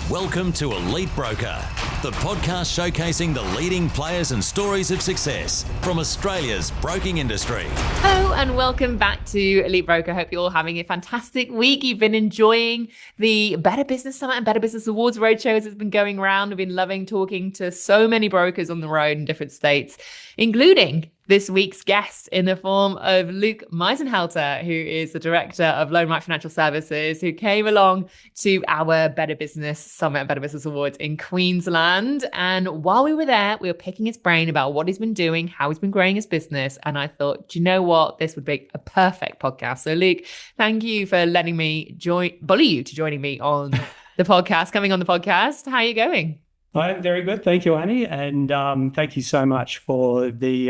Welcome to Elite Broker, the podcast showcasing the leading players and stories of success from Australia's broking industry. Hello and welcome back to Elite Broker. Hope you're all having a fantastic week. You've been enjoying the Better Business Summit and Better Business Awards roadshow as it's been going around. I've been loving talking to so many brokers on the road in different states, including this week's guest in the form of Luke Meisenhelter, who is the director of Loanright Financial Services, who came along to our Better Business Summit and Better Business Awards in Queensland. And while we were there, we were picking his brain about what he's been doing, how he's been growing his business. And I thought, do you know what? This would be a perfect podcast. So Luke, thank you for letting me bully you to joining me on the podcast, coming on the podcast. How are you going? I'm very good. Thank you, Annie. And thank you so much for the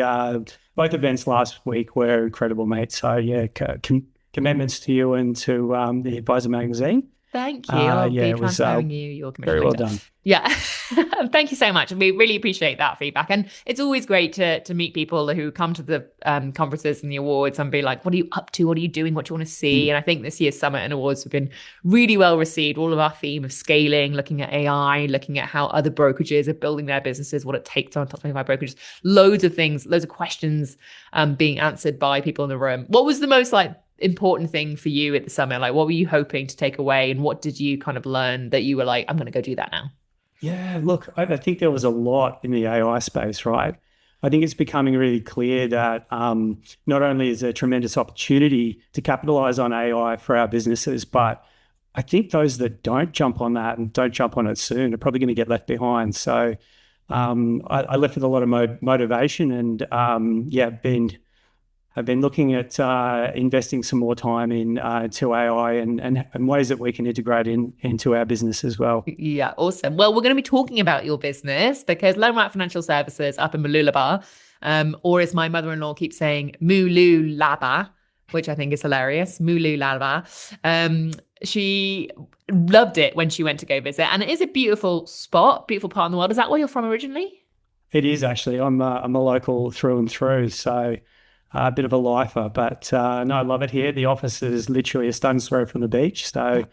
both events last week were incredible, mate. So, yeah, commitments to you and to the Advisor magazine. Thank you. I'll be transferring you your commission. Very well done. Yeah. Thank you so much. We really appreciate that feedback. And it's always great to meet people who come to the conferences and the awards and be like, what are you up to? What are you doing? What do you want to see? And I think this year's summit and awards have been really well received. All of our theme of scaling, looking at AI, looking at how other brokerages are building their businesses, what it takes on top 25 brokerages, loads of things, loads of questions being answered by people in the room. What was the most important thing for you at the summit? What were you hoping to take away, and what did you kind of learn that you were like, I'm going to go do that now? Yeah, look, I think there was a lot in the AI space, right? I think it's becoming really clear that not only is there a tremendous opportunity to capitalize on AI for our businesses, but I think those that don't jump on that and don't jump on it soon are probably going to get left behind. So I left with a lot of motivation and I've been looking at investing some more time into AI and ways that we can integrate into our business as well. Yeah, awesome. Well, we're going to be talking about your business because Loanright Financial Services up in Mooloolaba, or as my mother-in-law keeps saying, Mooloolaba, which I think is hilarious, Mooloolaba. She loved it when she went to go visit, and it is a beautiful spot, beautiful part in the world. Is that where you're from originally? It is actually. I'm a local through and through, so a bit of a lifer, but no, I love it here. The office is literally a stone's throw from the beach. So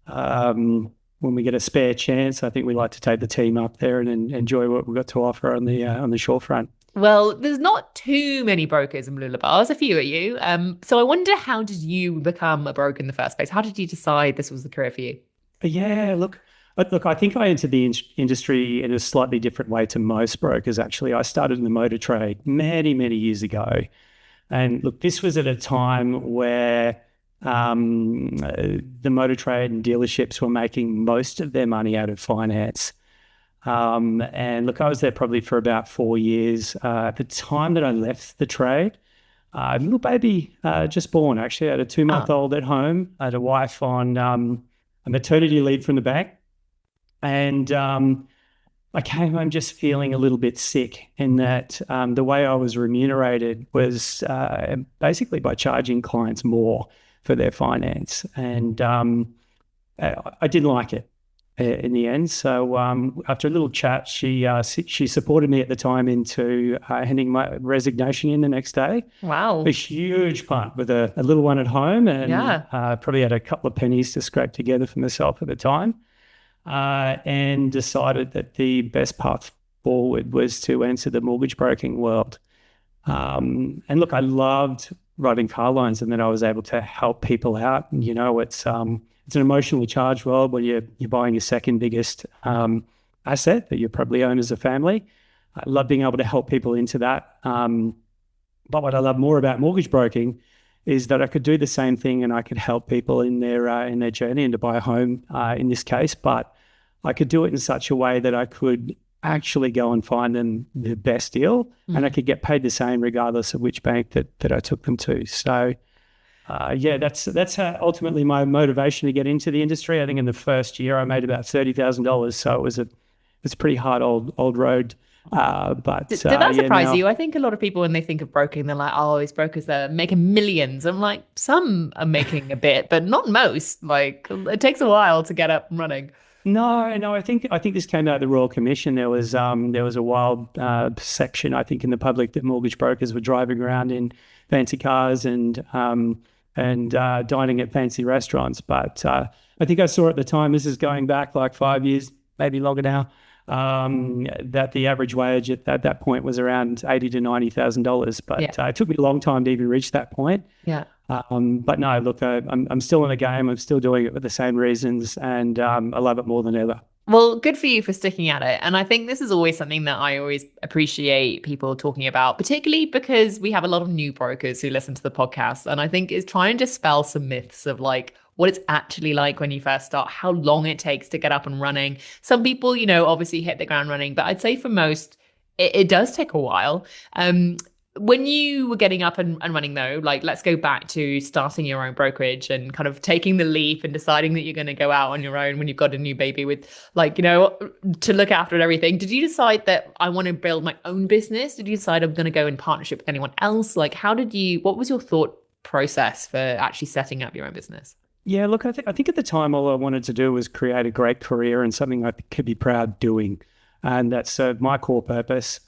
when we get a spare chance, I think we like to take the team up there and enjoy what we've got to offer on the shorefront. Well, there's not too many brokers in Mooloolaba. There's a few of you. So I wonder, how did you become a broker in the first place? How did you decide this was the career for you? Yeah, look, I think I entered the industry in a slightly different way to most brokers, actually. I started in the motor trade many, many years ago. And look, this was at a time where the motor trade and dealerships were making most of their money out of finance. And look, I was there probably for about 4 years. At the time that I left the trade, little baby just born, actually. I had a 2-month-old at home. I had a wife on a maternity leave from the bank. And I came home just feeling a little bit sick in that the way I was remunerated was basically by charging clients more for their finance. And I didn't like it in the end. So after a little chat, she supported me at the time into handing my resignation in the next day. Wow. A huge punt with a little one at home, and probably had a couple of pennies to scrape together for myself at the time. And decided that the best path forward was to enter the mortgage broking world. And look, I loved writing car loans, and then I was able to help people out. And, it's an emotionally charged world when you're buying your second biggest asset that you probably own as a family. I love being able to help people into that. But what I love more about mortgage broking is that I could do the same thing and I could help people in their journey and to buy a home in this case, but I could do it in such a way that I could actually go and find them the best deal, and I could get paid the same regardless of which bank that I took them to. So that's ultimately my motivation to get into the industry. I think in the first year I made about $30,000, so it was a pretty hard old road. But did that surprise you? I think a lot of people, when they think of broking, they're like, oh, these brokers are making millions. I'm like, some are making a bit, but not most. It takes a while to get up and running. No, I think this came out of the Royal Commission. There was a wild perception, I think, in the public that mortgage brokers were driving around in fancy cars and dining at fancy restaurants. But I think I saw at the time, this is going back like 5 years, maybe longer now, that the average wage at that point was around $80,000 to $90,000. But it took me a long time to even reach that point. Yeah. But no, look, I'm still in the game. I'm still doing it for the same reasons, and I love it more than ever. Well, good for you for sticking at it. And I think this is always something that I always appreciate people talking about, particularly because we have a lot of new brokers who listen to the podcast. And I think it's trying to dispel some myths of like what it's actually like when you first start, how long it takes to get up and running. Some people, you know, obviously hit the ground running, but I'd say for most, it does take a while. When you were getting up and running though, like let's go back to starting your own brokerage and kind of taking the leap and deciding that you're going to go out on your own when you've got a new baby with like, you know, to look after and everything. Did you decide that I want to build my own business? Did you decide I'm going to go in partnership with anyone else? Like what was your thought process for actually setting up your own business? Yeah, look, I think at the time all I wanted to do was create a great career and something I could be proud doing. And that served my core purpose.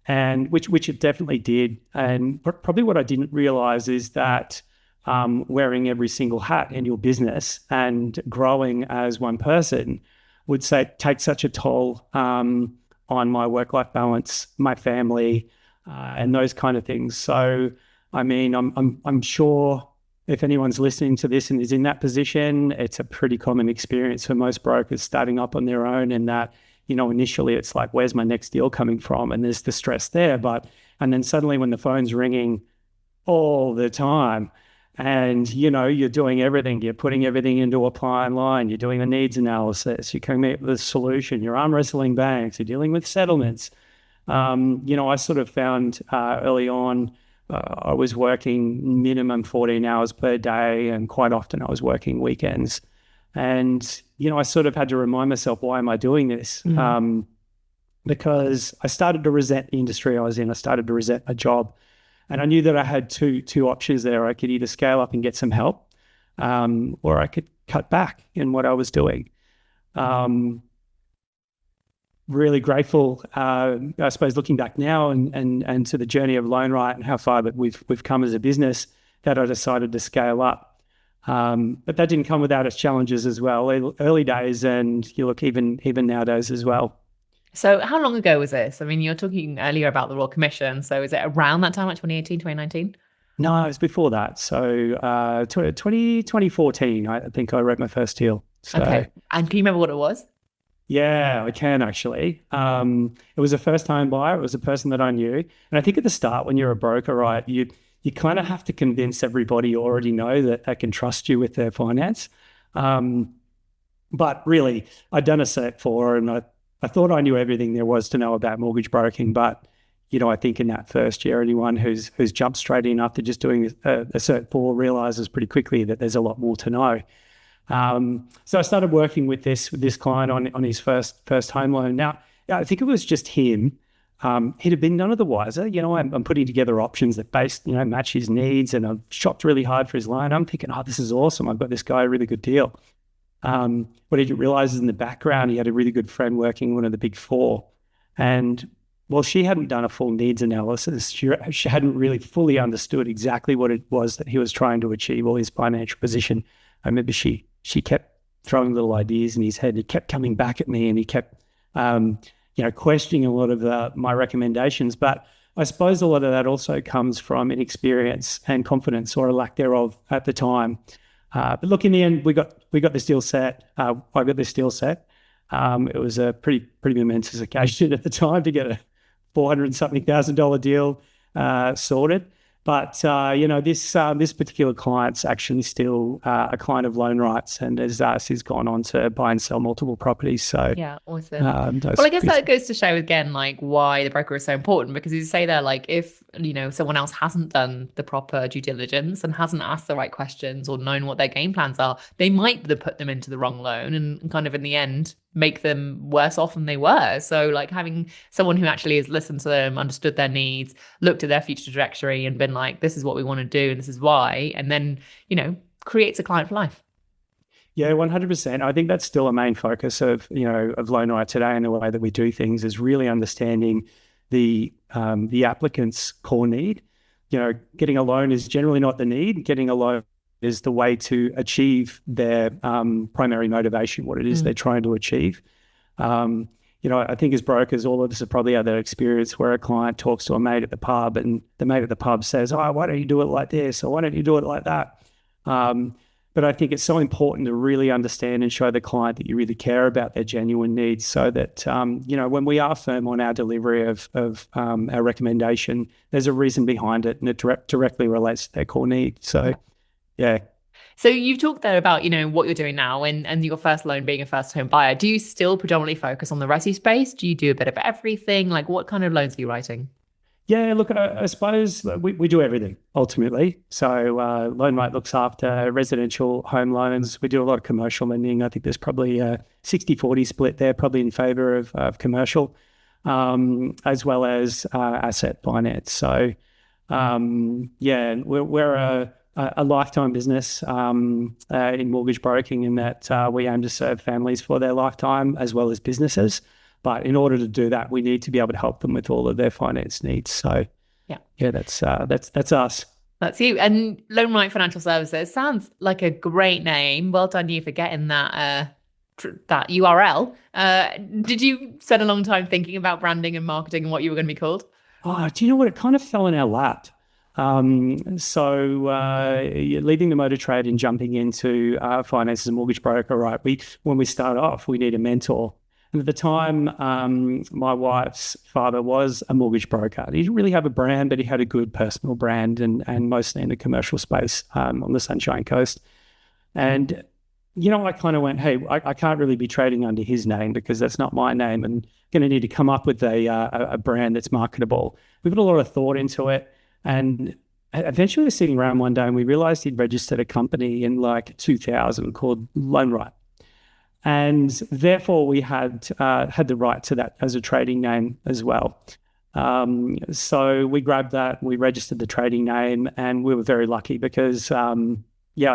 And which it definitely did. And probably what I didn't realize is that wearing every single hat in your business and growing as one person would take such a toll on my work-life balance, my family, and those kind of things. So, I mean, I'm sure if anyone's listening to this and is in that position, it's a pretty common experience for most brokers starting up on their own, and that, you know, initially it's like, where's my next deal coming from? And there's the stress there. And then suddenly when the phone's ringing all the time and, you know, you're doing everything, you're putting everything into a plan line, you're doing the needs analysis, you're coming up with a solution, you're arm wrestling banks, you're dealing with settlements. You know, I sort of found early on, I was working minimum 14 hours per day, and quite often I was working weekends. And, you know, I sort of had to remind myself, why am I doing this? Because I started to resent the industry I was in. I started to resent my job. And I knew that I had two options there. I could either scale up and get some help, or I could cut back in what I was doing. Really grateful, I suppose, looking back now and to the journey of Loanright and how far that we've come as a business, that I decided to scale up. But that didn't come without its challenges as well, early days, and you look even nowadays as well. So how long ago was this? I mean, you're talking earlier about the Royal Commission. So is it around that time, like 2018, 2019? No, it was before that. So 2014, I think I wrote my first deal. So, okay. And can you remember what it was? Yeah, I can actually. It was a first-time buyer. It was a person that I knew. And I think at the start, when you're a broker, right, you kind of have to convince everybody you already know that they can trust you with their finance. But really, I'd done a Cert 4 and I thought I knew everything there was to know about mortgage broking. But, you know, I think in that first year, anyone who's jumped straight in after just doing a Cert 4 realizes pretty quickly that there's a lot more to know. So I started working with this client on his first home loan. Now, I think it was just him. He'd have been none of the wiser. You know, I'm putting together options that match his needs, and I've shopped really hard for his loan. I'm thinking, oh, this is awesome. I've got this guy a really good deal. What he didn't realize is in the background, he had a really good friend working in one of the big four. And well, she hadn't done a full needs analysis. She hadn't really fully understood exactly what it was that he was trying to achieve, or his financial position. I remember she kept throwing little ideas in his head. He kept coming back at me, and he kept, questioning a lot of my recommendations. But I suppose a lot of that also comes from inexperience and confidence, or a lack thereof at the time. But look, in the end, we got this deal set. I got this deal set. It was a pretty momentous occasion at the time to get a $400,000 deal sorted. But this particular client's actually still a client of Loanright's, and has gone on to buy and sell multiple properties. So yeah, awesome. Well, I guess that goes to show again, like, why the broker is so important, because you say there, like, if someone else hasn't done the proper due diligence and hasn't asked the right questions or known what their game plans are, they might put them into the wrong loan and kind of in the end make them worse off than they were. So like having someone who actually has listened to them, understood their needs, looked at their future trajectory and been like, this is what we want to do and this is why, and then, creates a client for life. Yeah, 100%. I think that's still a main focus of Loanright today, and the way that we do things is really understanding the applicant's core need. Getting a loan is generally not the need. Getting a loan is the way to achieve their primary motivation, what it is they're trying to achieve. I think as brokers, all of us have probably had that experience where a client talks to a mate at the pub and the mate at the pub says, "Oh, why don't you do it like this? Or why don't you do it like that?" But I think it's so important to really understand and show the client that you really care about their genuine needs, so that, when we are firm on our delivery of our recommendation, there's a reason behind it and it directly relates to their core needs. So, yeah. So you've talked there about, what you're doing now and your first loan being a first home buyer. Do you still predominantly focus on the resi space? Do you do a bit of everything? Like, what kind of loans are you writing? Yeah, look, I suppose we do everything ultimately. So Loanright looks after residential home loans. We do a lot of commercial lending. I think there's probably a 60-40 split there, probably in favour of commercial, as well as asset finance. So, we're a lifetime business in mortgage broking, in that we aim to serve families for their lifetime as well as businesses. But in order to do that, we need to be able to help them with all of their finance needs. So, that's us. That's you. And Loanright Financial Services sounds like a great name. Well done you for getting that URL. Did you spend a long time thinking about branding and marketing and what you were going to be called? Oh, do you know what? It kind of fell in our lap. Leaving the motor trade and jumping into finance as a mortgage broker, right? When we start off, we need a mentor. And at the time, my wife's father was a mortgage broker. He didn't really have a brand, but he had a good personal brand, and mostly in the commercial space on the Sunshine Coast. And, I kind of went, hey, I can't really be trading under his name because that's not my name, and going to need to come up with a brand that's marketable. We put a lot of thought into it, and eventually we're sitting around one day and we realized he'd registered a company in 2000 called Loanright. And therefore, we had the right to that as a trading name as well. So we grabbed that, we registered the trading name, and we were very lucky because, I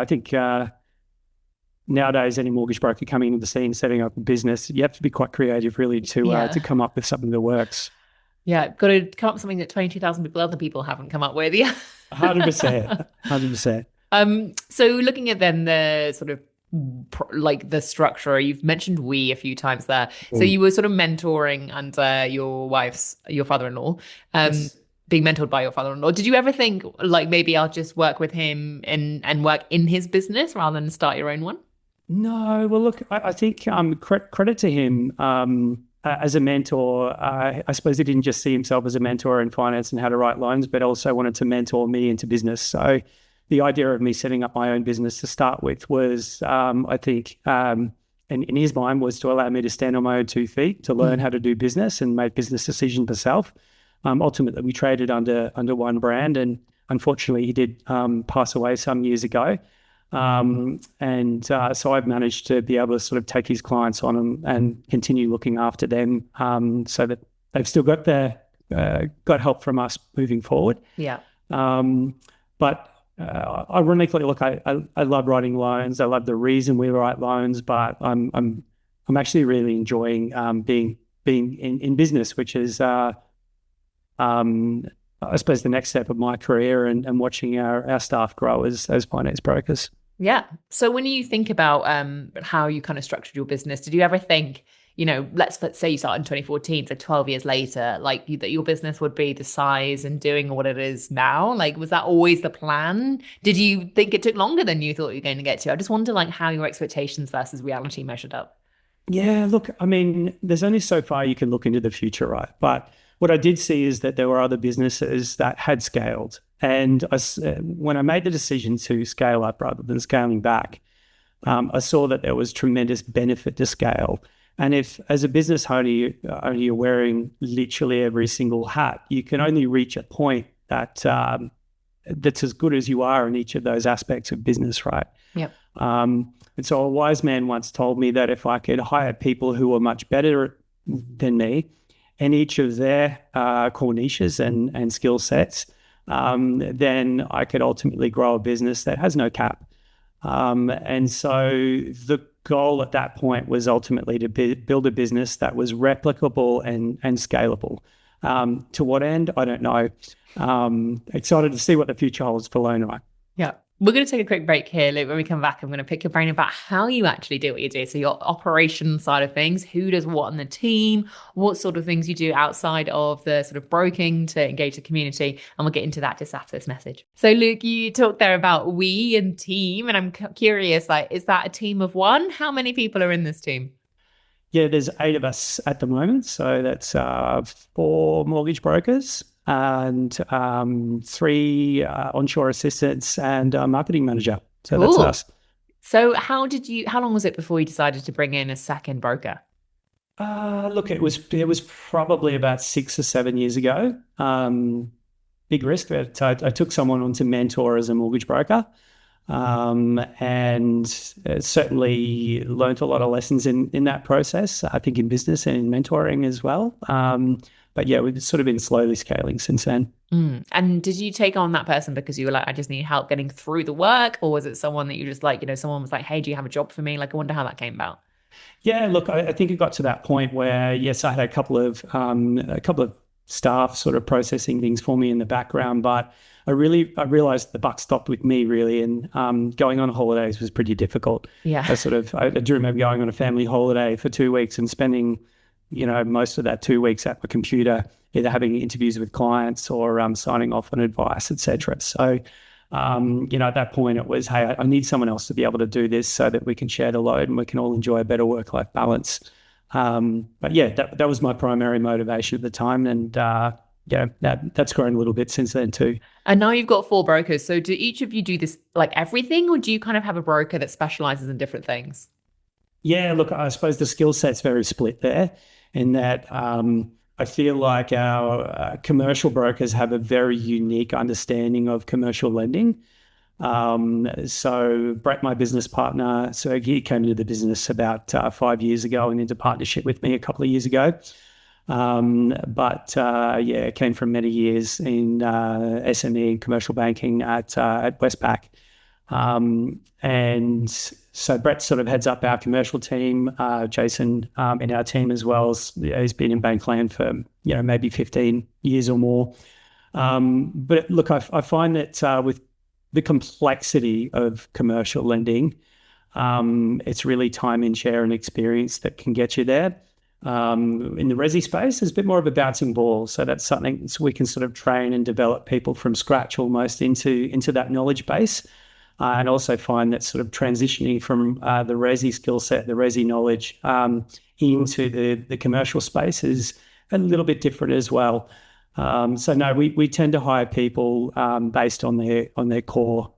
think nowadays any mortgage broker coming into the scene, setting up a business, you have to be quite creative really to come up with something that works. Yeah, got to come up with something that 22,000 other people haven't come up with. Yeah, 100%, 100%. So looking at then the sort of the structure, you've mentioned we a few times there. So you were sort of mentoring under your father-in-law, Yes. being mentored by your father-in-law. Did you ever think maybe I'll just work with him and work in his business rather than start your own one? No, well, look, I think credit to him as a mentor. I suppose he didn't just see himself as a mentor in finance and how to write loans, but also wanted to mentor me into business. So the idea of me setting up my own business to start with was, I think, and in his mind, was to allow me to stand on my own 2 feet, to learn how to do business and make business decisions myself. Ultimately, we traded under one brand, and unfortunately, he did pass away some years ago. So I've managed to be able to sort of take his clients on and continue looking after them, so that they've still got got help from us moving forward. Yeah. But ironically, look, I love writing loans. I love the reason we write loans, but I'm actually really enjoying being in business, which is I suppose the next step of my career, and watching our staff grow as finance brokers. Yeah. So when you think about how you kind of structured your business, did you ever think, let's say you started in 2014, so 12 years later, that your business would be the size and doing what it is now? Was that always the plan? Did you think it took longer than you thought you were going to get to? I just wonder how your expectations versus reality measured up. Yeah, look, I mean, there's only so far you can look into the future, right? But what I did see is that there were other businesses that had scaled. And when I made the decision to scale up rather than scaling back, I saw that there was tremendous benefit to scale. And if, as a business owner, you're wearing literally every single hat, you can only reach a point that's as good as you are in each of those aspects of business, right? Yep. And so a wise man once told me that if I could hire people who were much better than me in each of their core niches and skill sets, then I could ultimately grow a business that has no cap. And so the goal at that point was ultimately to build a business that was replicable and scalable. To what end? I don't know. Excited to see what the future holds for Loanright. Yeah. We're going to take a quick break here, Luke. When we come back, I'm going to pick your brain about how you actually do what you do. So your operation side of things, who does what on the team, what sort of things you do outside of the sort of broking to engage the community. And we'll get into that just after this message. So Luke, you talked there about we and team, and I'm curious, like, is that a team of one? How many people are in this team? Yeah, there's 8 of us at the moment. So that's 4 mortgage brokers and 3 onshore assistants and a marketing manager. So Cool. That's us. So how long was it before you decided to bring in a second broker? Look, it was probably about 6 or 7 years ago. Big risk, but I took someone on to mentor as a mortgage broker. And certainly learned a lot of lessons in that process, I think in business and in mentoring as well. But yeah, we've sort of been slowly scaling since then. And did you take on that person because you were like, I just need help getting through the work? Or was it someone that you just like, someone was like, hey, do you have a job for me? Like, I wonder how that came about. Yeah, look, I think it got to that point where, yes, I had a couple of staff sort of processing things for me in the background, but I realized the buck stopped with me really, and going on holidays was pretty difficult. Yeah. I do remember going on a family holiday for 2 weeks and spending, most of that 2 weeks at the computer, either having interviews with clients or signing off on advice, etc. So, at that point it was, hey, I need someone else to be able to do this so that we can share the load and we can all enjoy a better work-life balance. But yeah, that was my primary motivation at the time, and that's grown a little bit since then too. And now you've got 4 brokers. So do each of you do this like everything, or do you kind of have a broker that specializes in different things? Yeah, look, I suppose the skill set's very split there, in that I feel like our commercial brokers have a very unique understanding of commercial lending. So Brett, my business partner, so he came into the business about 5 years ago and into partnership with me a couple of years ago. Came from many years in SME and commercial banking at Westpac. And so Brett sort of heads up our commercial team. Jason in our team as well. He's been in Bankland for, maybe 15 years or more. But look, I find that with the complexity of commercial lending, it's really time and share and experience that can get you there. In the resi space, there's a bit more of a bouncing ball. So that's something we can sort of train and develop people from scratch almost into that knowledge base. And also find that sort of transitioning from the resi skill set, the resi knowledge into the commercial space is a little bit different as well. So no, we tend to hire people based on their core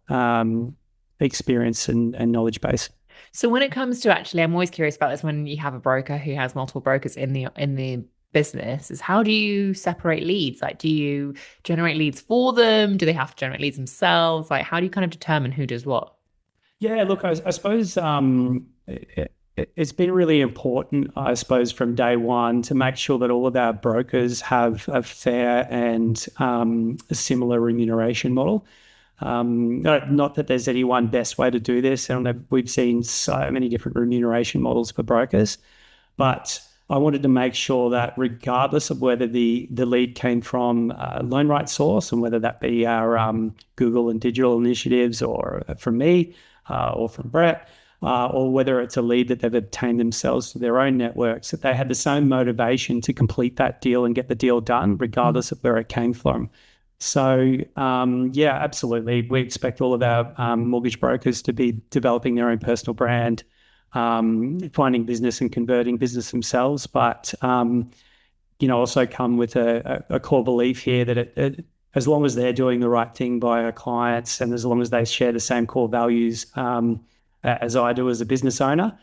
experience and knowledge base. So when it comes to actually, I'm always curious about this when you have a broker who has multiple brokers in the business, is how do you separate leads? Like, do you generate leads for them? Do they have to generate leads themselves? Like, how do you kind of determine who does what? Yeah, look, I suppose it's been really important, I suppose, from day one to make sure that all of our brokers have a fair and a similar remuneration model. Not that there's any one best way to do this, and we've seen so many different remuneration models for brokers, but I wanted to make sure that regardless of whether the lead came from a Loanright source, and whether that be our Google and digital initiatives, or from me, or from Brett, or whether it's a lead that they've obtained themselves to their own networks, that they had the same motivation to complete that deal and get the deal done, regardless of where it came from. So, absolutely. We expect all of our mortgage brokers to be developing their own personal brand, finding business and converting business themselves, but, also come with a core belief here that it, as long as they're doing the right thing by our clients, and as long as they share the same core values as I do as a business owner,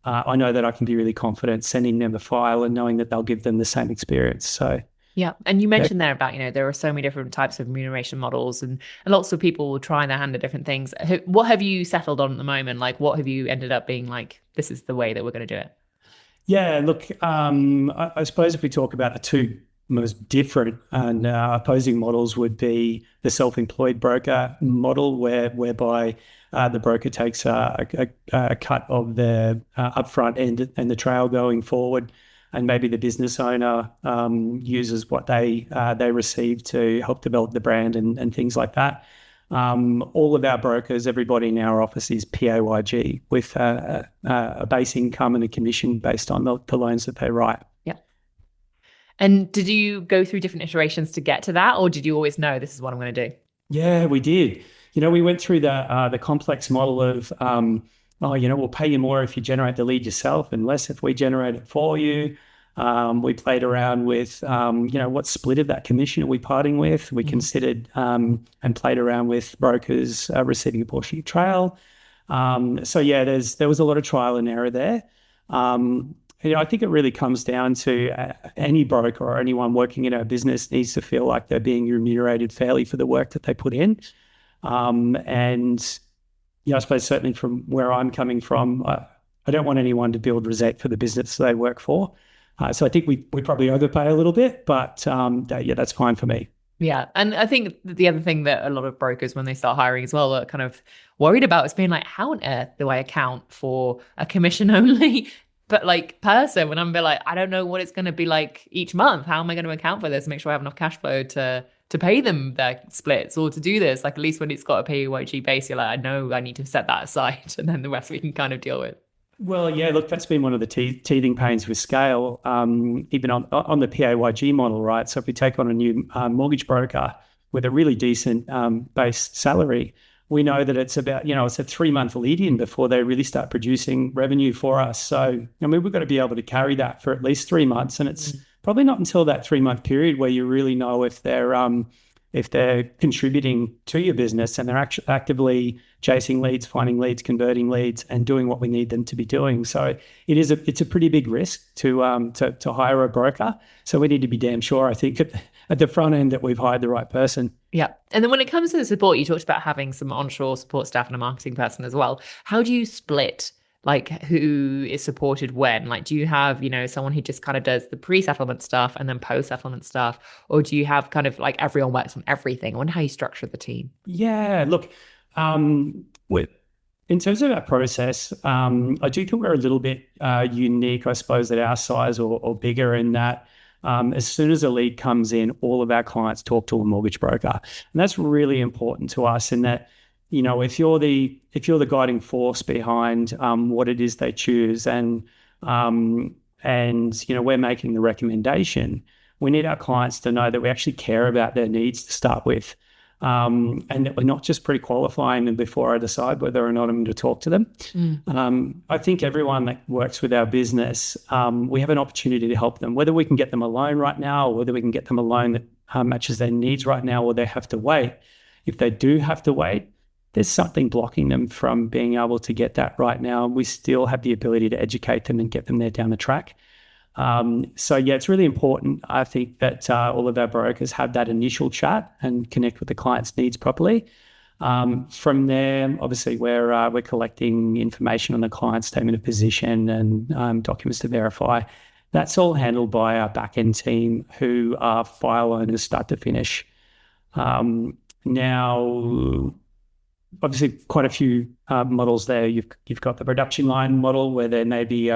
I know that I can be really confident sending them a file and knowing that they'll give them the same experience. So. Yeah. And you mentioned there about, there are so many different types of remuneration models, and lots of people will try their hand at different things. What have you settled on at the moment? Like, what have you ended up being like, this is the way that we're going to do it? Yeah, look, I suppose if we talk about the two most different and opposing models would be the self-employed broker model, whereby the broker takes a cut of the upfront end and the trail going forward, and maybe the business owner uses what they receive to help develop the brand and things like that. All of our brokers, everybody in our office is PAYG with a base income and a commission based on the loans that they write. Yeah. And did you go through different iterations to get to that, or did you always know this is what I'm going to do? Yeah, we did. We went through the complex model of, we'll pay you more if you generate the lead yourself and less if we generate it for you. We played around with, what split of that commission are we parting with? We considered and played around with brokers receiving a portion of trail. There was a lot of trial and error there. I think it really comes down to any broker or anyone working in our business needs to feel like they're being remunerated fairly for the work that they put in. I suppose certainly from where I'm coming from, I don't want anyone to build resent for the business they work for. So I think we probably overpay a little bit, but that's fine for me. Yeah. And I think the other thing that a lot of brokers, when they start hiring as well, are kind of worried about is being like, how on earth do I account for a commission only but like person when I'm like, I don't know what it's going to be like each month. How am I going to account for this? Make sure I have enough cash flow to pay them their splits or to do this. Like, at least when it's got a PAYG base, you're like, I know I need to set that aside, and then the rest we can kind of deal with. Well, yeah, look, that's been one of the teething pains with scale, even on the PAYG model, right? So if we take on a new mortgage broker with a really decent base salary, we know that it's about, it's a 3-month lead in before they really start producing revenue for us. So, we've got to be able to carry that for at least 3 months. And it's probably not until that 3-month period where you really know if they're contributing to your business and they're actively chasing leads, finding leads, converting leads, and doing what we need them to be doing. So it's a pretty big risk to hire a broker. So we need to be damn sure, I think, at the front end that we've hired the right person. Yeah. And then when it comes to the support, you talked about having some onshore support staff and a marketing person as well. How do you split like who is supported when? Like, do you have, someone who just kind of does the pre-settlement stuff and then post-settlement stuff? Or do you have kind of like everyone works on everything? I wonder how you structure the team. Yeah, look, in terms of our process, I do think we're a little bit unique, I suppose, at our size or bigger in that as soon as a lead comes in, all of our clients talk to a mortgage broker. And that's really important to us in that, if you're the guiding force behind what it is they choose and we're making the recommendation, we need our clients to know that we actually care about their needs to start with. And that we're not just pre-qualifying them before I decide whether or not I'm going to talk to them. I think everyone that works with our business, we have an opportunity to help them, whether we can get them a loan right now or whether we can get them a loan that matches their needs right now or they have to wait. If they do have to wait, there's something blocking them from being able to get that right now. We still have the ability to educate them and get them there down the track. It's really important, I think, that all of our brokers have that initial chat and connect with the client's needs properly. From there, obviously, we're collecting information on the client's statement of position and documents to verify. That's all handled by our back-end team who are file owners start to finish. Now, obviously, quite a few models there. You've got the production line model where there may be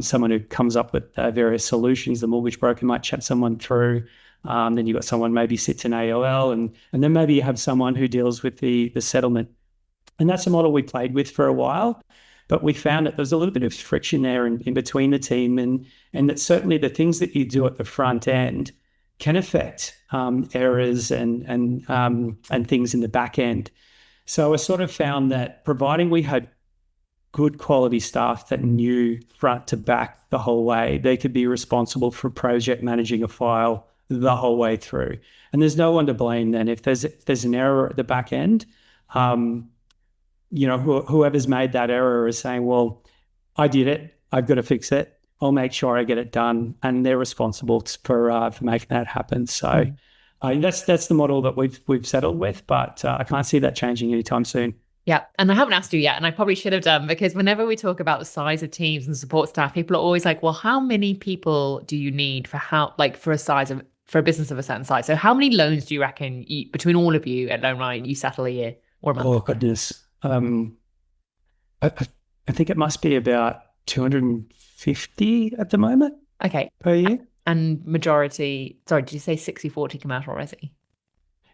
someone who comes up with various solutions. The mortgage broker might chat someone through. Then you've got someone maybe sits in AOL, and then maybe you have someone who deals with the settlement. And that's a model we played with for a while, but we found that there's a little bit of friction there in between the team, and that certainly the things that you do at the front end can affect errors and things in the back end. So I sort of found that providing we had good quality staff that knew front to back the whole way, they could be responsible for project managing a file the whole way through. And there's no one to blame then. If there's an error at the back end, whoever's made that error is saying, well, I did it, I've got to fix it, I'll make sure I get it done, and they're responsible for making that happen. So that's the model that we've settled with, but I can't see that changing anytime soon. Yeah. And I haven't asked you yet, and I probably should have done, because whenever we talk about the size of teams and support staff, people are always like, well, how many people do you need for a business of a certain size? So how many loans do you reckon between all of you at Loanright you settle a year or a month? Oh, goodness. I think it must be about 250 at the moment. Okay. Per year. And majority, sorry, did you say 60-40 commercial resi?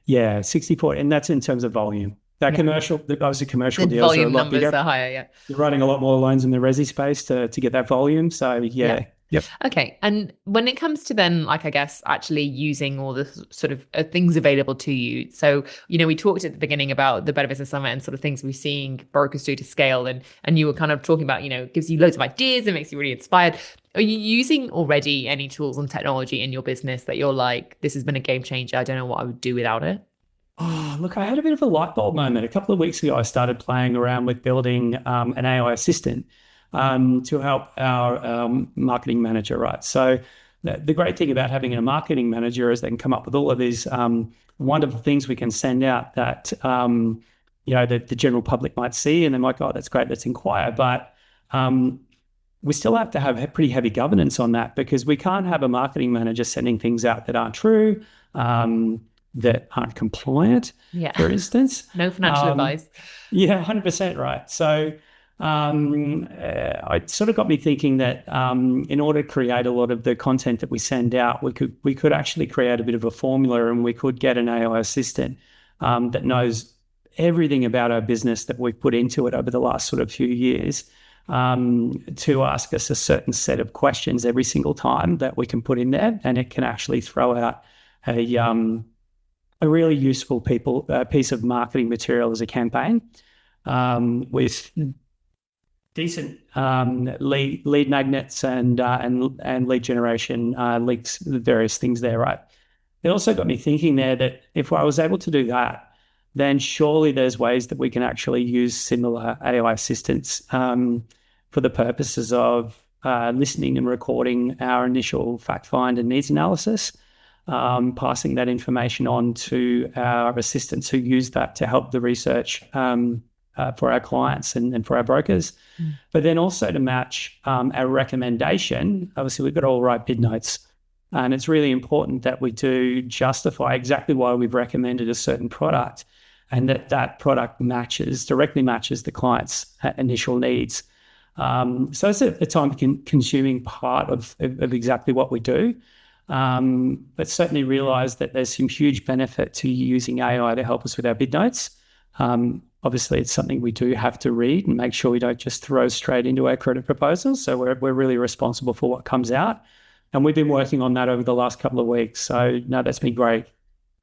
Yeah, 60/40, and that's in terms of volume. That commercial, obviously commercial The deals are a volume lot numbers bigger. are higher, yeah. You're writing a lot more loans in the resi space to get that volume. So yeah. Yep. Okay. And when it comes to then, like, I guess, actually using all the sort of things available to you. So, we talked at the beginning about the Better Business Summit and sort of things we're seeing brokers do to scale. And you were kind of talking about, it gives you loads of ideas and makes you really inspired. Are you using already any tools and technology in your business that you're like, this has been a game changer, I don't know what I would do without it? Oh, look, I had a bit of a light bulb moment. A couple of weeks ago, I started playing around with building an AI assistant to help our marketing manager, right? So the great thing about having a marketing manager is they can come up with all of these wonderful things we can send out that, the general public might see, and they might go, oh, that's great, let's inquire. But we still have to have pretty heavy governance on that, because we can't have a marketing manager sending things out that aren't true, that aren't compliant, for instance. No financial advice. Yeah, 100% right. So it sort of got me thinking that in order to create a lot of the content that we send out, we could actually create a bit of a formula, and we could get an AI assistant that knows everything about our business that we've put into it over the last sort of few years, to ask us a certain set of questions every single time that we can put in there, and it can actually throw out a really useful piece of marketing material as a campaign, with decent lead magnets and lead generation links, various things there, right? It also got me thinking there that if I was able to do that, then surely there's ways that we can actually use similar AI assistants for the purposes of listening and recording our initial fact find and needs analysis, passing that information on to our assistants who use that to help the research for our clients and for our brokers, but then also to match our recommendation. Obviously, we've got to all write bid notes, and it's really important that we do justify exactly why we've recommended a certain product, and that product directly matches the client's initial needs. So it's a time-consuming part of exactly what we do. But certainly realize that there's some huge benefit to using AI to help us with our bid notes. Obviously, it's something we do have to read and make sure we don't just throw straight into our credit proposals. So we're really responsible for what comes out. And we've been working on that over the last couple of weeks. So no, that's been great.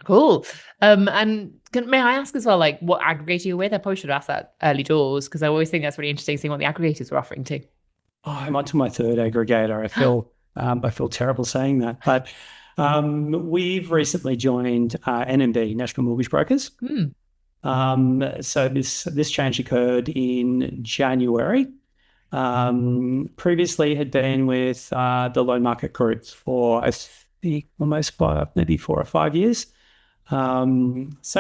Cool. And may I ask as well, like, what aggregator you're with? I probably should have asked that early doors, because I always think that's really interesting seeing what the aggregators are offering too. Oh, I'm on to my third aggregator. I feel terrible saying that, but we've recently joined NMB, National Mortgage Brokers. So this change occurred in January. Previously had been with the Loan Market Group for almost maybe 4 or 5 years. So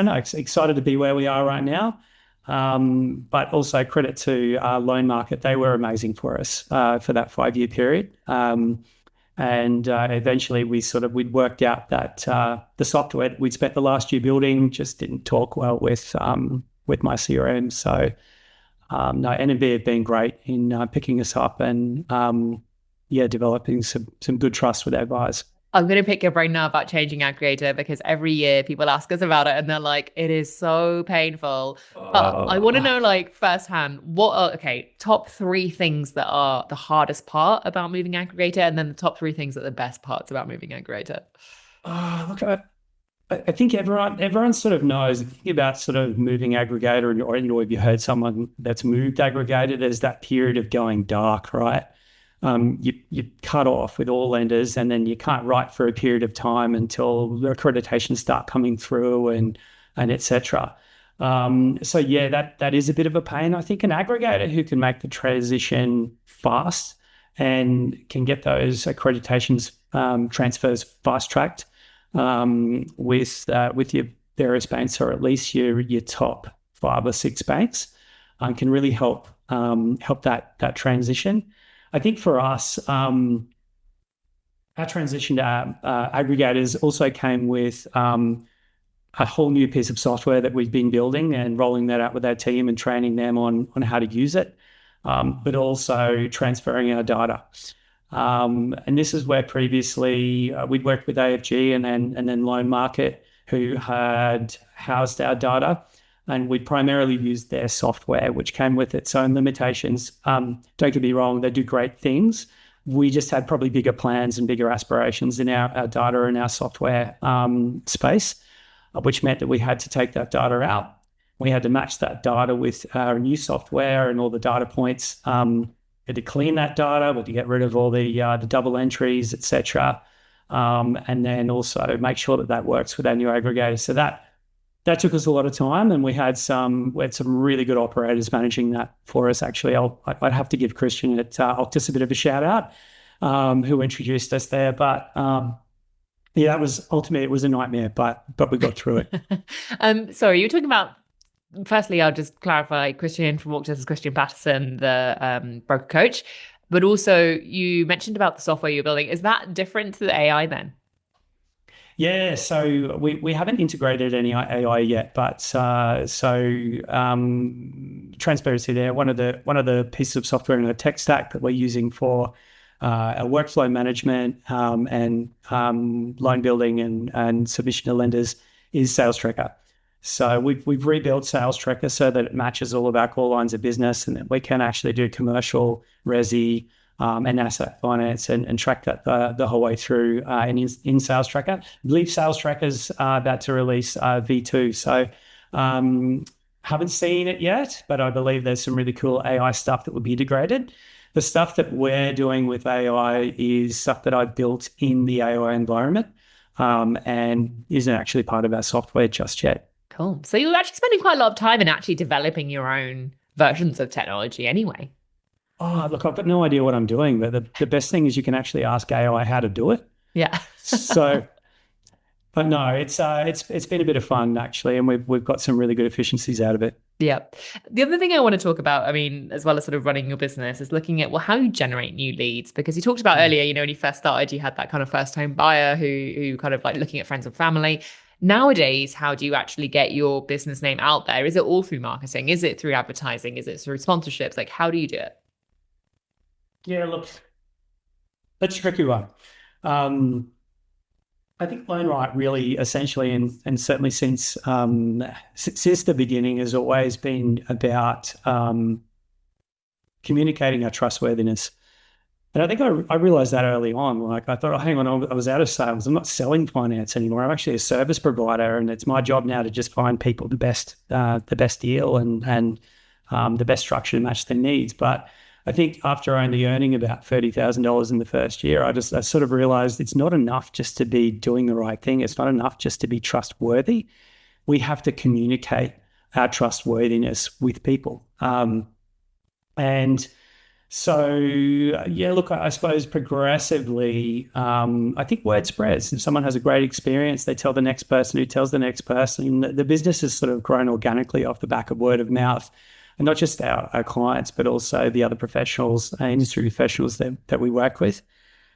no, excited to be where we are right now. But also credit to Loan Market. They were amazing for us for that 5-year period. And eventually we'd worked out that the software that we'd spent the last year building just didn't talk well with my CRM. So no, NMB have been great in picking us up and developing some good trust with our buyers. I'm going to pick your brain now about changing aggregator, because every year people ask us about it and they're like, it is so painful. But I want to know, like, firsthand, what are, top 3 things that are the hardest part about moving aggregator, and then the top 3 things that are the best parts about moving aggregator? Look, I think everyone sort of knows, think about sort of moving aggregator, or if you heard someone that's moved aggregator, there's that period of going dark, right? You cut off with all lenders, and then you can't write for a period of time until the accreditations start coming through and et cetera. So yeah, that is a bit of a pain. I think an aggregator who can make the transition fast and can get those accreditations transfers fast-tracked with your various banks, or at least your top 5 or 6 banks, can really help that transition. I think for us, our transition to aggregators also came with a whole new piece of software that we've been building and rolling that out with our team and training them on how to use it, but also transferring our data. And this is where previously we'd worked with AFG and then Loan Market who had housed our data, and we primarily used their software, which came with its own limitations. Don't get me wrong, they do great things. We just had probably bigger plans and bigger aspirations in our data and our software space, which meant that we had to take that data out. We had to match that data with our new software and all the data points. We had to clean that data, we had to get rid of all the double entries, etc. And then also make sure that that works with our new aggregator. So that took us a lot of time, and we had some really good operators managing that for us. Actually, I'd have to give Christian at Octus a bit of a shout out, who introduced us there. But yeah, that was ultimately, it was a nightmare, but we got through it. Sorry, you were talking about. Firstly, I'll just clarify, Christian from Octus is Christian Patterson, the broker coach. But also, you mentioned about the software you're building. Is that different to the AI then? Yeah, so we haven't integrated any AI yet, but transparency there. One of the pieces of software in the tech stack that we're using for our workflow management and loan building and submission to lenders is Sales Tracker. So we've rebuilt Sales Tracker so that it matches all of our core lines of business, and that we can actually do commercial, resi, and asset finance and track that the whole way through in Sales Tracker. I believe Sales Tracker's about to release V2. So haven't seen it yet, but I believe there's some really cool AI stuff that will be integrated. The stuff that we're doing with AI is stuff that I built in the AI environment and isn't actually part of our software just yet. Cool. So you're actually spending quite a lot of time in actually developing your own versions of technology anyway. Oh, look, I've got no idea what I'm doing, but the best thing is you can actually ask AI how to do it. Yeah. So, but no, it's been a bit of fun actually, and we've got some really good efficiencies out of it. Yeah. The other thing I want to talk about, I mean, as well as sort of running your business, is looking at, well, how you generate new leads. Because you talked about earlier, you know, when you first started, you had that kind of first home buyer who kind of like looking at friends and family. Nowadays, how do you actually get your business name out there? Is it all through marketing? Is it through advertising? Is it through sponsorships? Like, how do you do it? Yeah, look, that's a tricky one. I think Loanright really essentially, and certainly since the beginning, has always been about communicating our trustworthiness. And I think I realized that early on. Like, I thought, oh, hang on, I was out of sales. I'm not selling finance anymore. I'm actually a service provider, and it's my job now to just find people the best deal and the best structure to match their needs. But I think after only earning about $30,000 in the first year, I sort of realized it's not enough just to be doing the right thing. It's not enough just to be trustworthy. We have to communicate our trustworthiness with people. And so, yeah, look, I suppose progressively, I think word spreads. If someone has a great experience, they tell the next person who tells the next person. The business has sort of grown organically off the back of word of mouth. And not just our clients, but also the other professionals, industry professionals that we work with.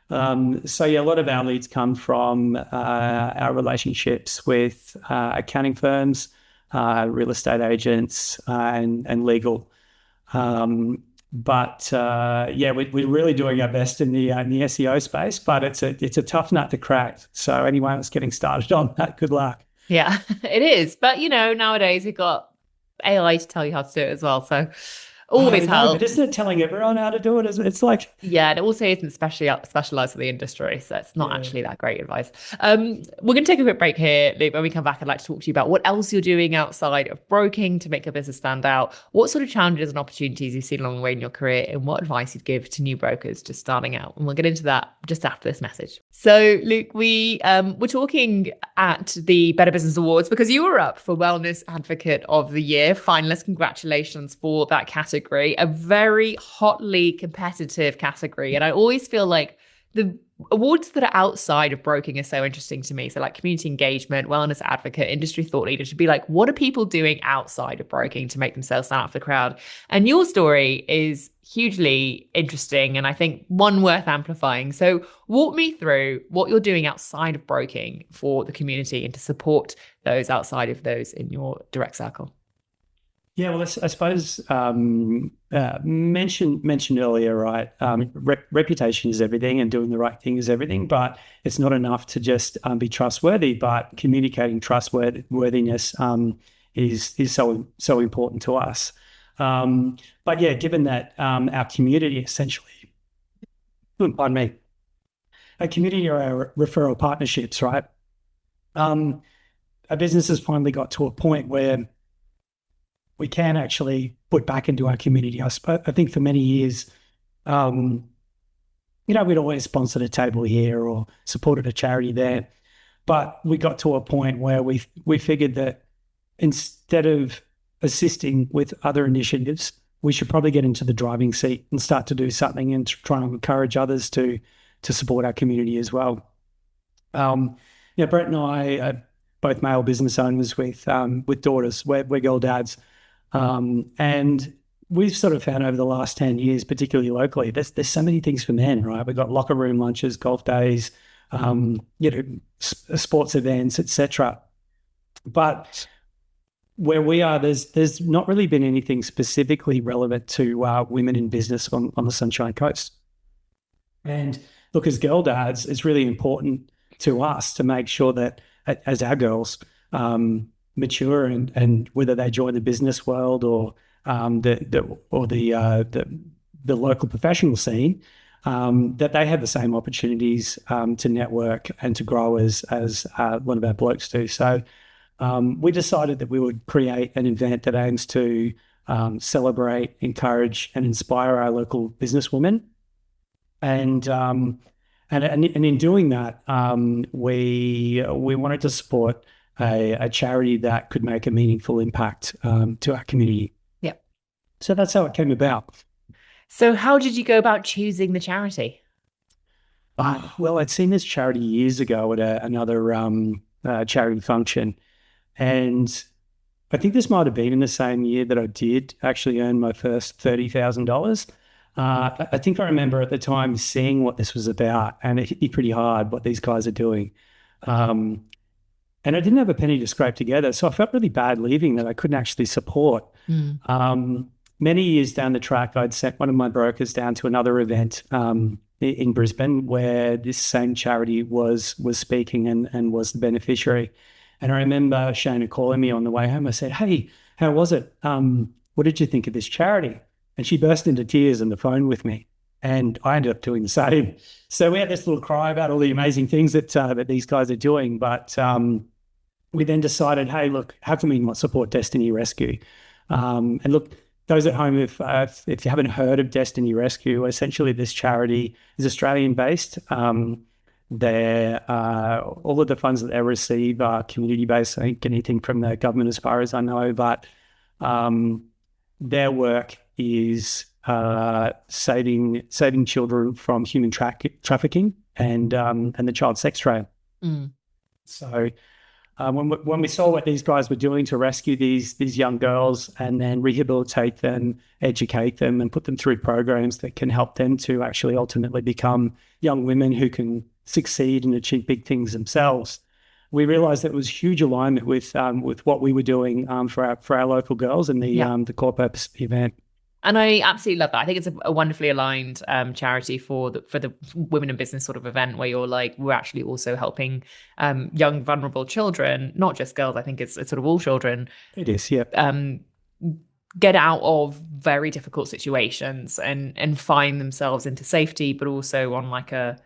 So yeah, a lot of our leads come from our relationships with accounting firms, real estate agents, and legal. But yeah, we're really doing our best in the SEO space, but it's a tough nut to crack. So anyone that's getting started on that, good luck. Yeah, it is. But you know, nowadays you've got AI to tell you how to do it as well. So always help. But isn't it telling everyone how to do it? It's like, yeah, it also isn't specialized for the industry, so it's not actually that great advice. We're going to take a quick break here, Luke. When we come back, I'd like to talk to you about what else you're doing outside of broking to make your business stand out, what sort of challenges and opportunities you've seen along the way in your career, and what advice you'd give to new brokers just starting out. And we'll get into that just after this message. So, Luke, we were talking at the Better Business Awards because you were up for Wellness Advocate of the Year finalist. Congratulations for that category, a very hotly competitive category. And I always feel like the awards that are outside of broking are so interesting to me. So like community engagement, wellness advocate, industry thought leader, to be like, what are people doing outside of broking to make themselves stand out for the crowd? And your story is hugely interesting, and I think one worth amplifying. So walk me through what you're doing outside of broking for the community and to support those outside of those in your direct circle. Yeah, well, I suppose mentioned earlier, right? Reputation is everything, and doing the right thing is everything. But it's not enough to just be trustworthy. But communicating trustworthiness is so important to us. But yeah, given that our community essentially, pardon me, a community are our referral partnerships, right? Our business has finally got to a point where we can actually put back into our community. I think for many years, we'd always sponsored a table here or supported a charity there, but we got to a point where we figured that instead of assisting with other initiatives, we should probably get into the driving seat and start to do something and try and encourage others to support our community as well. Brett and I are both male business owners with daughters. We're girl dads. And we've sort of found over the last 10 years, particularly locally, there's so many things for men, right? We've got locker room lunches, golf days, sports events, etc. But where we are, there's not really been anything specifically relevant to women in business on the Sunshine Coast. And look, as girl dads, it's really important to us to make sure that as our girls mature and whether they join the business world or the local professional scene, that they have the same opportunities to network and to grow as one of our blokes do. So we decided that we would create an event that aims to celebrate, encourage, and inspire our local businesswomen. And in doing that, we wanted to support a charity that could make a meaningful impact to our community. Yep. So that's how it came about. So how did you go about choosing the charity? Well, I'd seen this charity years ago at another charity function. And I think this might have been in the same year that I did actually earn my first $30,000. I think I remember at the time seeing what this was about, and it hit me pretty hard what these guys are doing. And I didn't have a penny to scrape together, so I felt really bad leaving that I couldn't actually support. Many years down the track, I'd sent one of my brokers down to another event in Brisbane where this same charity was speaking and was the beneficiary. And I remember Shana calling me on the way home. I said, "Hey, how was it? What did you think of this charity?" And she burst into tears on the phone with me. And I ended up doing the same. So we had this little cry about all the amazing things that these guys are doing. But we then decided, hey, look, how can we not support Destiny Rescue? And look, those at home, if you haven't heard of Destiny Rescue, essentially this charity is Australian-based. All of the funds that they receive are community-based. I think anything from the government as far as I know. But their work is saving children from human trafficking and the child sex trade. So when we saw what these guys were doing to rescue these young girls and then rehabilitate them, educate them, and put them through programs that can help them to actually ultimately become young women who can succeed and achieve big things themselves, we realized that it was huge alignment with what we were doing for our local girls and the core purpose of the event. And I absolutely love that. I think it's a wonderfully aligned charity for the women in business sort of event where you're like, we're actually also helping young vulnerable children, not just girls. I think it's sort of all children. It is, yeah. Get out of very difficult situations and find themselves into safety, but also on like a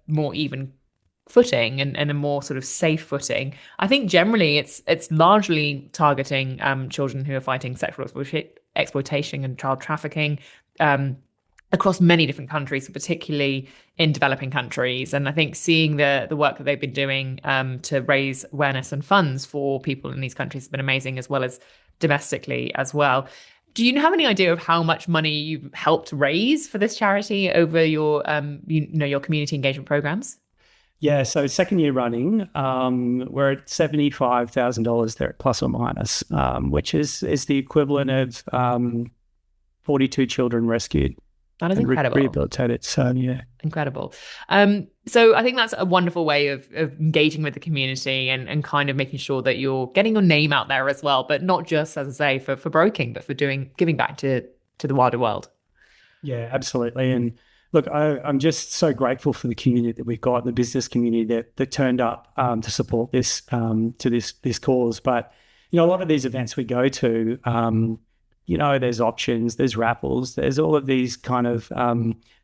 more even footing and a more sort of safe footing. I think generally it's largely targeting children who are fighting sexual exploitation and child trafficking across many different countries, particularly in developing countries. And I think seeing the work that they've been doing to raise awareness and funds for people in these countries has been amazing, as well as domestically as well. Do you have any idea of how much money you've helped raise for this charity over your your community engagement programs? Yeah, so second year running, we're at $75,000 there, plus or minus, which is the equivalent of 42 children rescued. That is incredible. Rehabilitate it. So yeah. Incredible. So I think that's a wonderful way of engaging with the community and kind of making sure that you're getting your name out there as well, but not just, as I say, for broking, but for giving back to the wider world. Yeah, absolutely. And look, I'm just so grateful for the community that we've got, the business community that turned up to support this this cause. But a lot of these events we go to, there's auctions, there's raffles, there's all of these kind of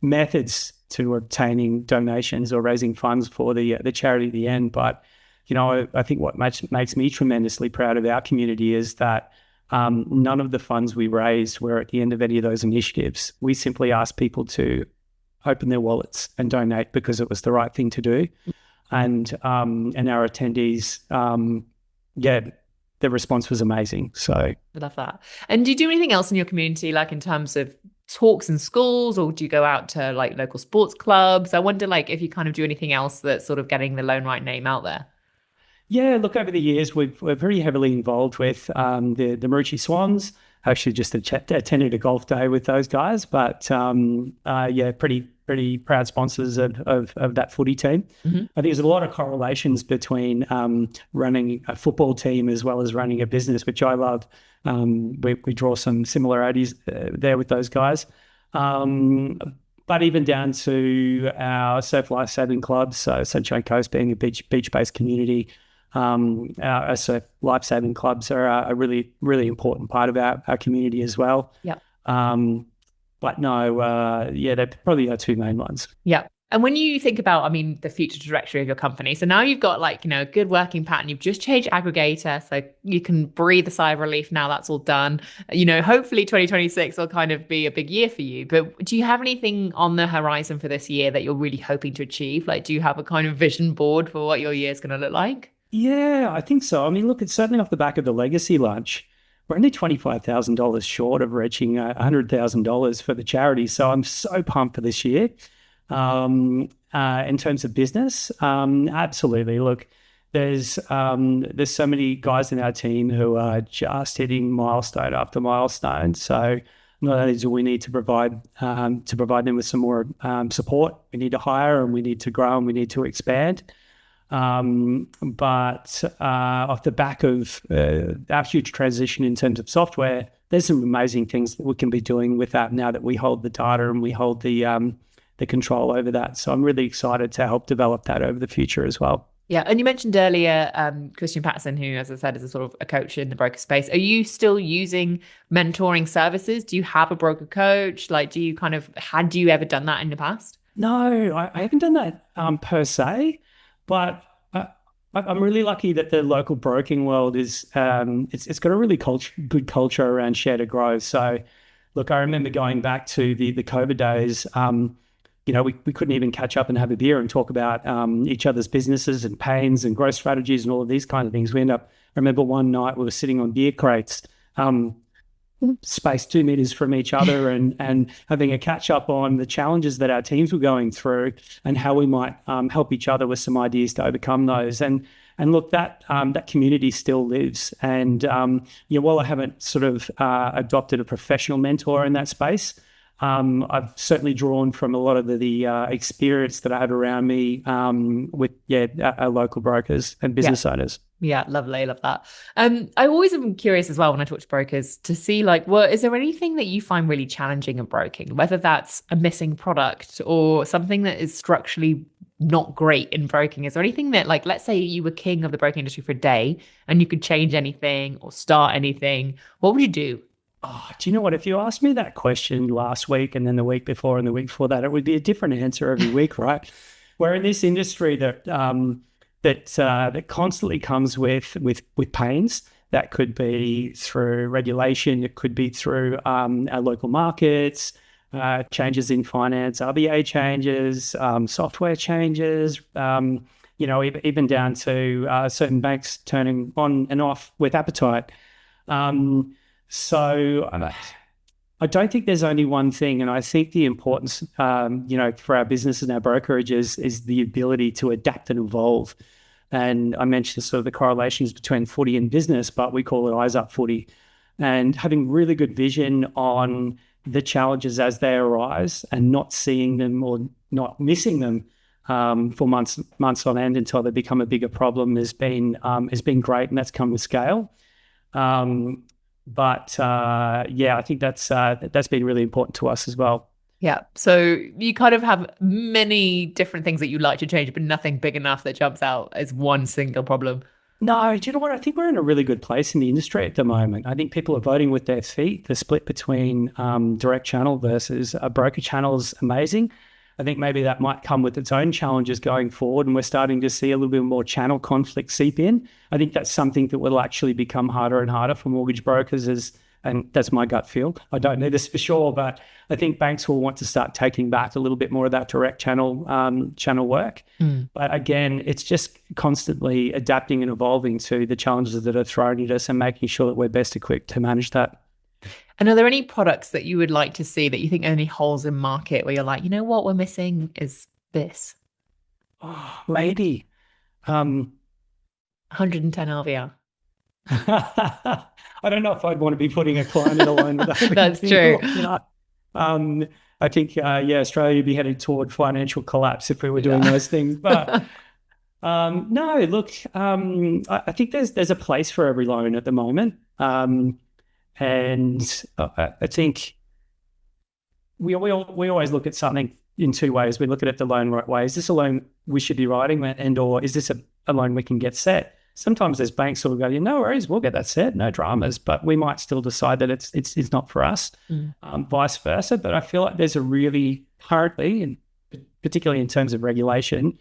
methods to obtaining donations or raising funds for the charity at the end. But I think what makes me tremendously proud of our community is that none of the funds we raised were at the end of any of those initiatives. We simply asked people to open their wallets and donate because it was the right thing to do. And our attendees, the response was amazing. So I love that. And do you do anything else in your community, like in terms of talks in schools, or do you go out to like local sports clubs? I wonder like if you kind of do anything else that's sort of getting the Loanright name out there. Yeah, look, over the years, we're very heavily involved with the Marucci Swans. Actually, just attended a golf day with those guys, but pretty proud sponsors of that footy team. Mm-hmm. I think there's a lot of correlations between running a football team as well as running a business, which I love. We draw some similarities there with those guys. But even down to our surf lifesaving clubs, so Sunshine Coast being a beach-based community, our surf lifesaving clubs are a really, really important part of our community as well. Yeah. But no, they're probably our two main ones. Yeah. And when you think about, the future trajectory of your company, so now you've got a good working pattern. You've just changed aggregator, so you can breathe a sigh of relief now that's all done. Hopefully 2026 will kind of be a big year for you. But do you have anything on the horizon for this year that you're really hoping to achieve? Like, do you have a kind of vision board for what your year is going to look like? Yeah, I think so. Look, it's certainly off the back of the legacy lunch. We're only $25,000 short of reaching $100,000 for the charity. So I'm so pumped for this year. In terms of business, absolutely. Look, there's so many guys in our team who are just hitting milestone after milestone. So not only do we need to provide them with some more support, we need to hire and we need to grow and we need to expand. But off the back of our future transition in terms of software, there's some amazing things that we can be doing with that now that we hold the data and we hold the control over that. So I'm really excited to help develop that over the future as well. Yeah. And you mentioned earlier Christian Patterson, who, as I said, is a sort of a coach in the broker space. Are you still using mentoring services? Do you have a broker coach? Had you ever done that in the past? No, I haven't done that per se. But I'm really lucky that the local broking world is it's got a really good culture around share to grow. So, look, I remember going back to the COVID days. We couldn't even catch up and have a beer and talk about each other's businesses and pains and growth strategies and all of these kind of things. I remember one night we were sitting on beer crates, spaced 2 meters from each other and having a catch up on the challenges that our teams were going through and how we might help each other with some ideas to overcome those. And look, that community still lives. And while I haven't sort of adopted a professional mentor in that space, I've certainly drawn from a lot of the experience that I have around me with our local brokers and business owners. Yeah, lovely. Love that. I always am curious as well when I talk to brokers to see is there anything that you find really challenging in broking, whether that's a missing product or something that is structurally not great in broking? Is there anything that, let's say you were king of the broking industry for a day and you could change anything or start anything, what would you do? Oh, do you know what? If you asked me that question last week and then the week before and the week before that, it would be a different answer every week, right? We're in this industry that constantly comes with pains. That could be through regulation. It could be through our local markets, changes in finance, RBA changes, software changes, even down to certain banks turning on and off with appetite. So I don't think there's only one thing. And I think the importance, for our business and our brokerages is the ability to adapt and evolve. And I mentioned sort of the correlations between footy and business, but we call it eyes up footy. And having really good vision on the challenges as they arise and not seeing them or not missing them for months on end until they become a bigger problem has been great, and that's come with scale. I think that's been really important to us as well. Yeah. So you kind of have many different things that you'd like to change, but nothing big enough that jumps out as one single problem. No, do you know what? I think we're in a really good place in the industry at the moment. I think people are voting with their feet. The split between direct channel versus a broker channel is amazing. I think maybe that might come with its own challenges going forward, and we're starting to see a little bit more channel conflict seep in. I think that's something that will actually become harder and harder for mortgage brokers, and that's my gut feel. I don't know this for sure, but I think banks will want to start taking back a little bit more of that direct channel work. But again, it's just constantly adapting and evolving to the challenges that are thrown at us and making sure that we're best equipped to manage that. And are there any products that you would like to see that you think are any holes in market where you're like, you know what we're missing is this? Oh, maybe. 110 LVR. I don't know if I'd want to be putting a client in a loan with that. That's true. I think, Australia would be heading toward financial collapse if we were doing those things. But no, look, I think there's a place for every loan at the moment. And I think we always look at something in two ways. We look at it the Loanright way. Is this a loan we should be writing, or is this a loan we can get set? Sometimes there's banks who will go, no worries, we'll get that set, no dramas, but we might still decide that it's not for us, vice versa. But I feel like there's a really, currently, and particularly in terms of regulation,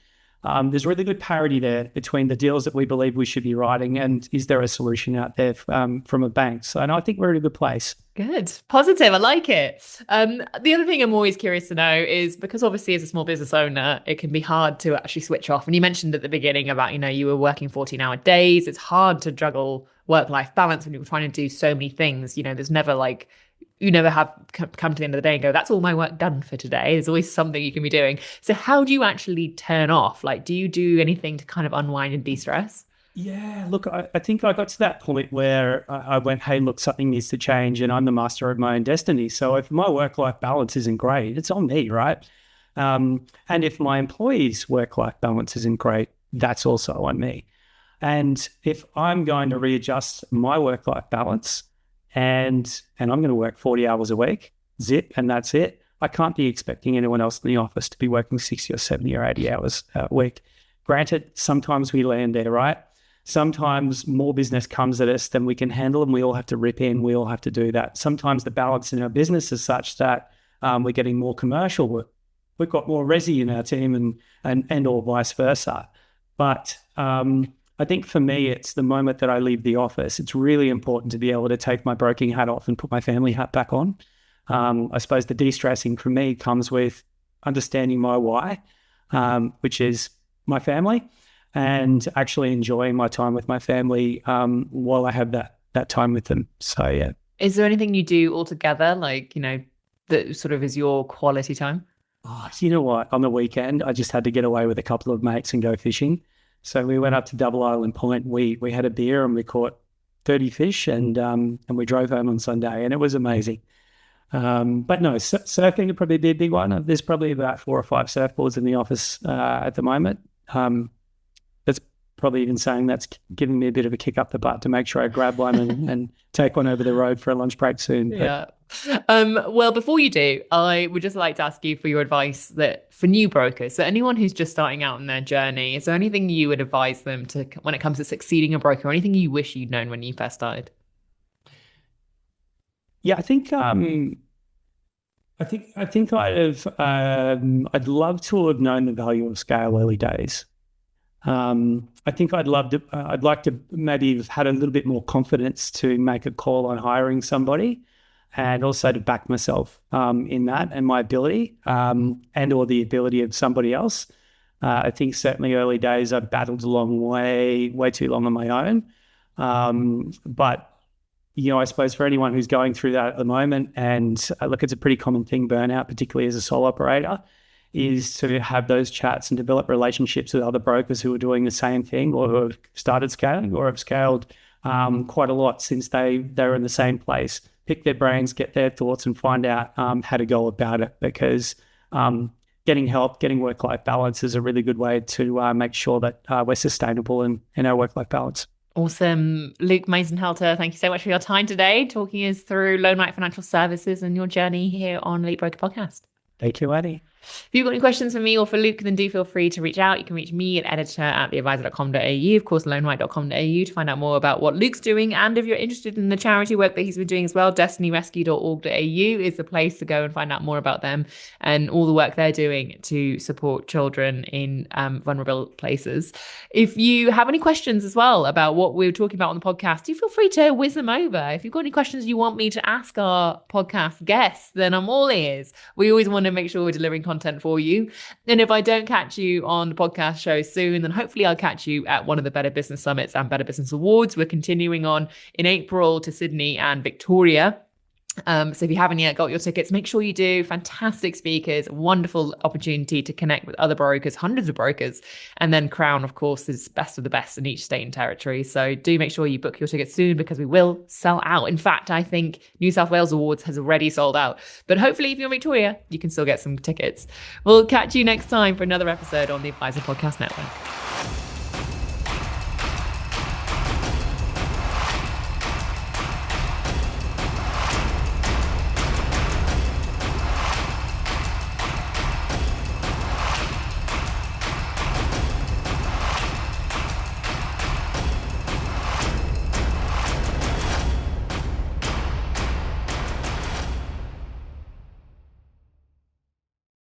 there's really good parity there between the deals that we believe we should be writing and is there a solution out there from a bank. So, and I think we're in a good place. Good. Positive. I like it. The other thing I'm always curious to know is, because obviously as a small business owner, it can be hard to actually switch off. And you mentioned at the beginning about, you were working 14-hour days. It's hard to juggle work-life balance when you're trying to do so many things. There's never you never have come to the end of the day and go, that's all my work done for today. There's always something you can be doing. So how do you actually turn off? Do you do anything to kind of unwind and de-stress? Yeah, look, I think I got to that point where I went, hey, look, something needs to change and I'm the master of my own destiny. So if my work-life balance isn't great, it's on me, right? And if my employees' work-life balance isn't great, that's also on me. And if I'm going to readjust my work-life balance and I'm going to work 40 hours a week, zip, and that's it, I can't be expecting anyone else in the office to be working 60 or 70 or 80 hours a week. Granted, sometimes we land there, right? Sometimes more business comes at us than we can handle and we all have to rip in, we all have to do that. Sometimes the balance in our business is such that we're getting more commercial work. We've got more resi in our team and or vice versa. But I think for me, it's the moment that I leave the office, it's really important to be able to take my broking hat off and put my family hat back on. I suppose the de-stressing for me comes with understanding my why, which is my family, and actually enjoying my time with my family while I have that time with them. So, yeah. Is there anything you do altogether, that sort of is your quality time? Oh, you know what? On the weekend, I just had to get away with a couple of mates and go fishing. So we went up to Double Island Point. We had a beer and we caught 30 fish and we drove home on Sunday and it was amazing. But no, surfing would probably be a big one. There's probably about 4 or 5 surfboards in the office at the moment. That's probably even saying that's giving me a bit of a kick up the butt to make sure I grab one and take one over the road for a lunch break soon. But, yeah. Well, before you do, I would just like to ask you for your advice for new brokers. So anyone who's just starting out in their journey, is there anything you would advise them to when it comes to succeeding a broker, or anything you wish you'd known when you first started? Yeah, I think I'd love to have known the value of scale early days. I think I'd like to maybe have had a little bit more confidence to make a call on hiring somebody, and also to back myself in that and my ability and or the ability of somebody else. I think certainly early days I battled along way too long on my own. But I suppose for anyone who's going through that at the moment, and look, it's a pretty common thing, burnout, particularly as a sole operator, is to have those chats and develop relationships with other brokers who are doing the same thing or who have started scaling or have scaled quite a lot since they were in the same place. pick their brains, get their thoughts, and find out how to go about it, because getting help, getting work-life balance is a really good way to make sure that we're sustainable in our work-life balance. Awesome. Luke Meisenhelter, thank you so much for your time today, talking us through Loanright Financial Services and your journey here on Elite Broker Podcast. Thank you, Annie. If you've got any questions for me or for Luke, then do feel free to reach out. You can reach me at editor@theadvisor.com.au, of course, loanright.com.au to find out more about what Luke's doing. And if you're interested in the charity work that he's been doing as well, destinyrescue.org.au is the place to go and find out more about them and all the work they're doing to support children in vulnerable places. If you have any questions as well about what we were talking about on the podcast, do feel free to whiz them over. If you've got any questions you want me to ask our podcast guests, then I'm all ears. We always want to make sure we're delivering content for you. And if I don't catch you on the podcast show soon, then hopefully I'll catch you at one of the Better Business Summits and Better Business Awards. We're continuing on in April to Sydney and Victoria. So if you haven't yet got your tickets, make sure you do. Fantastic speakers, wonderful opportunity to connect with other brokers, hundreds of brokers, and then Crown, of course, is best of the best in each state and territory. So do make sure you book your tickets soon, because we will sell out. In fact, I think New South Wales Awards has already sold out, but hopefully if you're in Victoria, you can still get some tickets. We'll catch you next time for another episode on the Advisor Podcast Network.